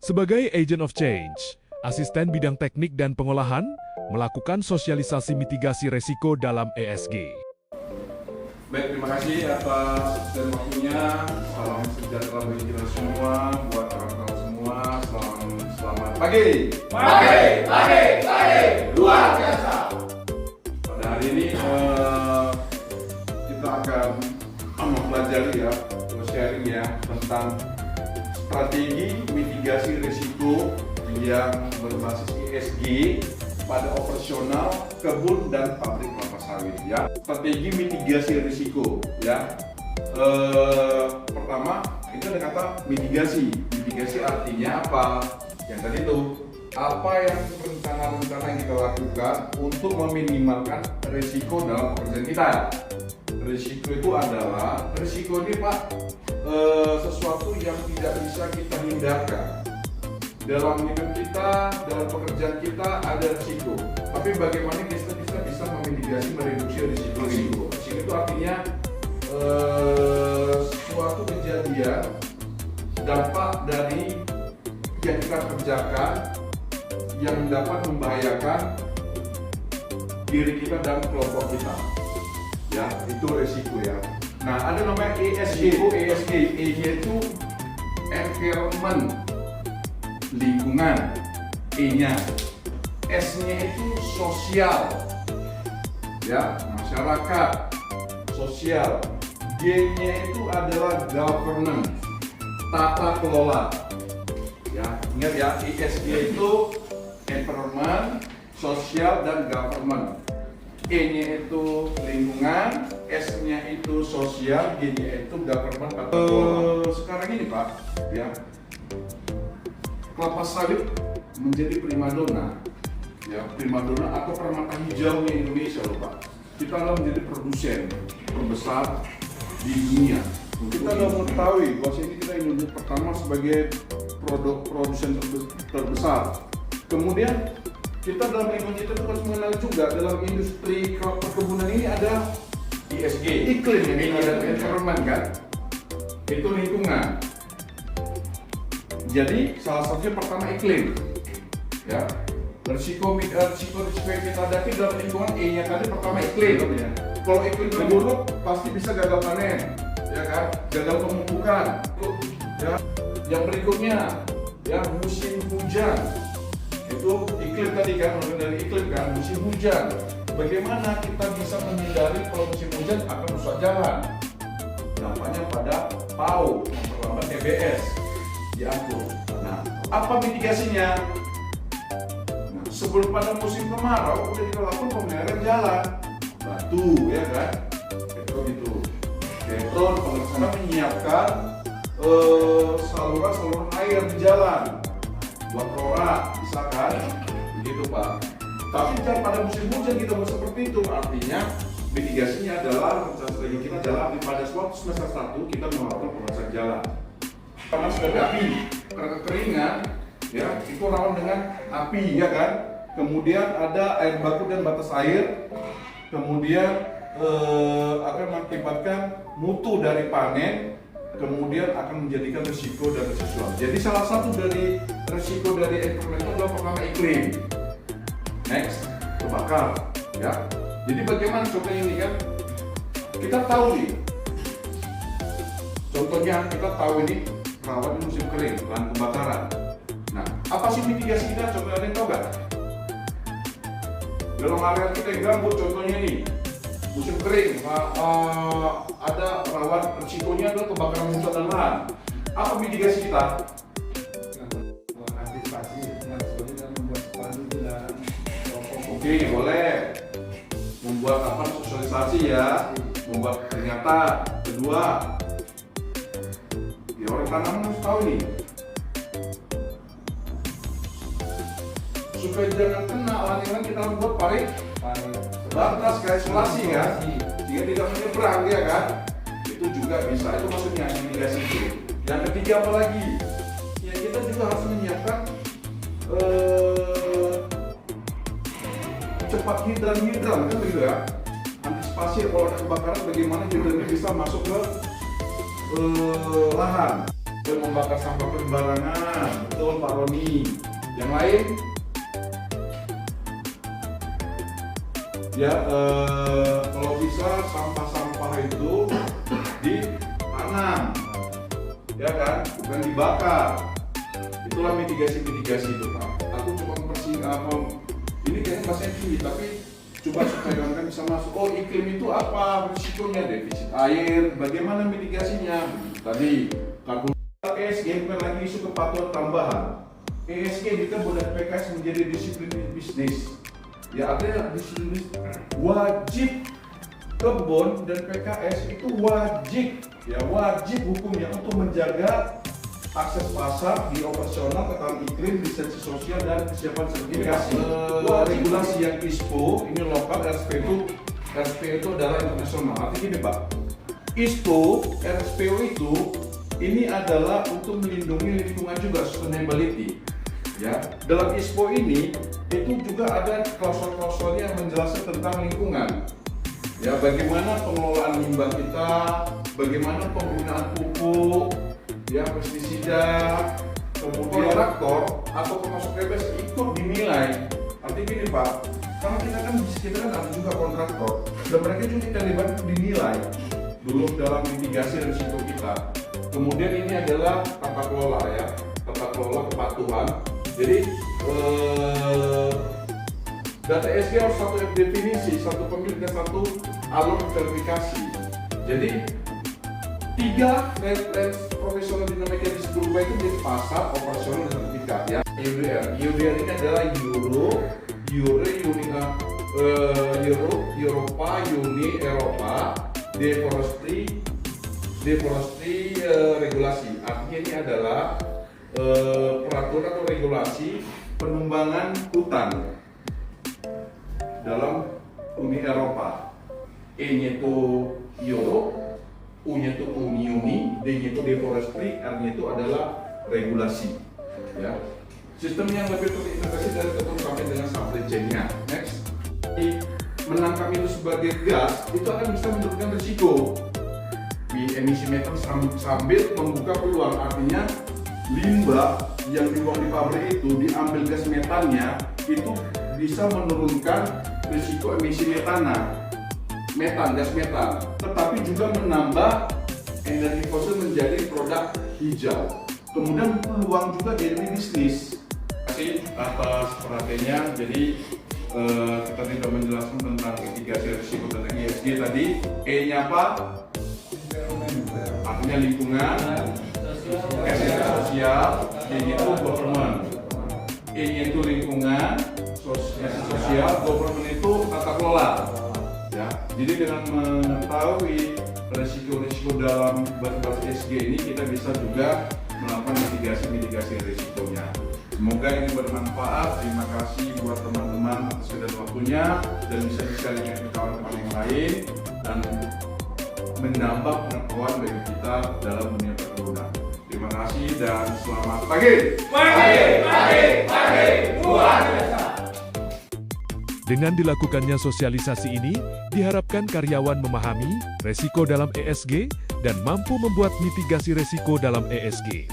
Sebagai agent of change, asisten bidang teknik dan pengolahan melakukan sosialisasi mitigasi resiko dalam ESG. Baik, terima kasih atas dan waktunya. Salam sejahtera bagi kita semua, buat kawan-kawan semua. Selamat pagi. Pagi, luar biasa. Pada hari ini kita akan mempelajari ya, sharing ya tentang strategi mitigasi risiko yang berbasis ESG pada operasional kebun dan pabrik kelapa sawit ya. Strategi mitigasi risiko ya. Pertama itu ada kata mitigasi. Mitigasi artinya apa? Yang tadi itu apa yang rencana-rencana yang kita lakukan untuk meminimalkan risiko dalam pekerjaan kita. Risiko itu adalah risiko ini Pak sesuatu yang tidak bisa kita hindarkan. Dalam hidup kita, dalam pekerjaan kita ada risiko. Tapi bagaimana kita bisa memitigasi, mereduksi risiko. Risiko itu artinya suatu kejadian dampak dari yang kita kerjakan yang dapat membahayakan diri kita dan kelompok kita. Ya, itu risiko ya. Nah, ada namanya ESG. ESG itu environment, lingkungan, E-nya, S-nya itu sosial, ya, masyarakat, sosial, G-nya itu adalah governance, tata kelola, ya, ingat ya, ESG itu environment, sosial, dan government, E-nya itu lingkungan, S-nya itu sosial, G-nya itu government, tata kelola. Sekarang ini Pak, ya, kelapa sawit menjadi primadona, ya, primadona atau permata hijaunya Indonesia loh Pak. Kita adalah menjadi produsen terbesar di dunia. Kita sudah mengetahui bahwa ini kita Indonesia pertama sebagai produsen terbesar. Kemudian kita dalam lingkungan itu harus mengenal juga dalam industri perkebunan ini ada ESG, iklim ini ada environment kan, itu lingkungan. Jadi salah satunya pertama iklim, ya, risiko yang kita hadapi dalam lingkungan E-nya tadi pertama iklim. Ya. Kalau iklim buruk pasti bisa gagal panen, ya kan, gagal pemupukan. Ya. Yang berikutnya, ya, musim hujan, itu iklim tadi kan, dari iklim kan, musim hujan. Bagaimana kita bisa menghindari kalau musim hujan akan rusak jalan? Dampaknya pada PAU, memperlambat TBS. Diatur. Nah, apa mitigasinya? Nah, sebelum pada musim kemarau udah kita lakukan pemeliharaan jalan, batu, ya kan? Itu. Beton, pengelola menyiapkan saluran air di jalan, buat rorak, bisa kan? Begitu Pak. Tapi jika pada musim hujan kita buat seperti itu, artinya mitigasinya adalah strategi kita adalah pada suatu semester 1 kita melakukan pemerasan jalan. Karena sudah ada api, karena kekeringan, ya, itu rawan dengan api, ya kan. Kemudian ada air baku dan batas air, kemudian akan mengakibatkan mutu dari panen, kemudian akan menjadikan risiko dan risiko. Jadi salah satu dari risiko dari environment itu adalah pertama iklim. Next, kebakar, ya. Jadi bagaimana contohnya ini kan? Kita tahu nih, contohnya kita tahu ini rawan musim kering, lahan kebakaran. Nah, apa sih mitigasi kita? Contohnya ada yang tahu nggak? Dalam area kita yang gambut, contohnya nih, musim kering, ada rawan risikonya adalah kebakaran hutan dan lahan. Apa mitigasi kita? Antisipasi dengan sebagainya membuat spanduk dan Oke, boleh. Membuat apa? Sosialisasi ya, membuat peringatan. Kedua, ya, orang tanaman harus tahu nih supaya jangan kena lahan kita harus buat parit batas kayak isolasi kan, sehingga tidak menyeberang ya kan, itu juga bisa, itu maksudnya mitigasi itu. Yang ketiga apa lagi? Ya, kita juga harus menyiapkan cepat hidran kan begitu ya, antisipasi kalau ada kebakaran bagaimana hidrannya bisa masuk ke lahan. dan membakar sampah sembarangan. Betul Pak Roni. Yang lain? Ya, kalau bisa sampah-sampah itu ditanam, ya kan, bukan dibakar. Itulah mitigasi-mitigasi itu Pak. Aku cuma ini kayaknya bahasanya tinggi, tapi coba supaya kalian bisa masuk. Oh, iklim itu apa risikonya? Defisit air, bagaimana mitigasinya? Tadi kalkulasi ESG bukan lagi isu kepatuhan tambahan. ESG kita buat PKS menjadi disiplin bisnis. Ya artinya disiplin wajib kebun dan PKS itu wajib hukumnya untuk menjaga akses pasar di operasional, ketahanan iklim, lisensi sosial dan kesiapan sertifikasi. Regulasi yang ISPO ini lokal, RSPO itu adalah internasional. Artinya gini Pak, ISPO, RSPO itu ini adalah untuk melindungi lingkungan juga, sustainability. Ya, dalam ISPO ini itu juga ada klausul-klausul yang menjelaskan tentang lingkungan. Ya, bagaimana pengelolaan limbah kita, bagaimana penggunaan pupuk, ya pestisida, kemudian kontraktor atau pemasok bebas ikut dinilai. Artinya gini Pak, karena kita kan ada juga kontraktor dan mereka juga terlibat dinilai dulu dalam mitigasi risiko kita. Kemudian ini adalah tata kelola ya, tata kelola kepatuhan. Jadi data ESG harus satu definisi, satu pemilik dan satu alur verifikasi. Jadi 3 referensi profesional dinamika di seluruh itu menjadi pasar, operasional, dan sertifikat ya. EUDR ini adalah Eropa, Uni Eropa, deforestry regulasi. Artinya ini adalah peraturan atau regulasi penumbangan hutan dalam Uni Eropa. E-nya itu Euro, U-nya itu Uni, D-nya itu deforestry, R-nya itu adalah regulasi. Ya. Sistem yang lebih terintegrasi dari ketum sampai dengan supply chain-nya. Next, menangkap itu sebagai gas itu akan bisa menurunkan risiko di emisi metan sambil membuka peluang. Artinya limbah yang dibuang di pabrik itu diambil gas metannya itu bisa menurunkan risiko emisi gas metan, tetapi juga menambah energi fosil menjadi produk hijau. Kemudian peluang juga jadi bisnis. Terima kasih atas perhatiannya. Jadi kita tidak menjelaskan tentang mitigasi risiko tentang ESG tadi. E-nya apa? Artinya lingkungan, S-nya sosial, D-nya itu government. E-nya itu lingkungan, sosial, government itu tata kelola. Ya, jadi dengan mengetahui risiko-risiko dalam batas ESG ini kita bisa juga melakukan mitigasi risikonya. Semoga ini bermanfaat. Terima kasih buat teman-teman atas waktunya dan bisa sharing ke kawan-kawan yang lain dan menambah pengetahuan bagi kita dalam dunia perkebunan. Terima kasih dan selamat pagi. Pagi, luar biasa. Dengan dilakukannya sosialisasi ini, diharapkan karyawan memahami resiko dalam ESG dan mampu membuat mitigasi resiko dalam ESG.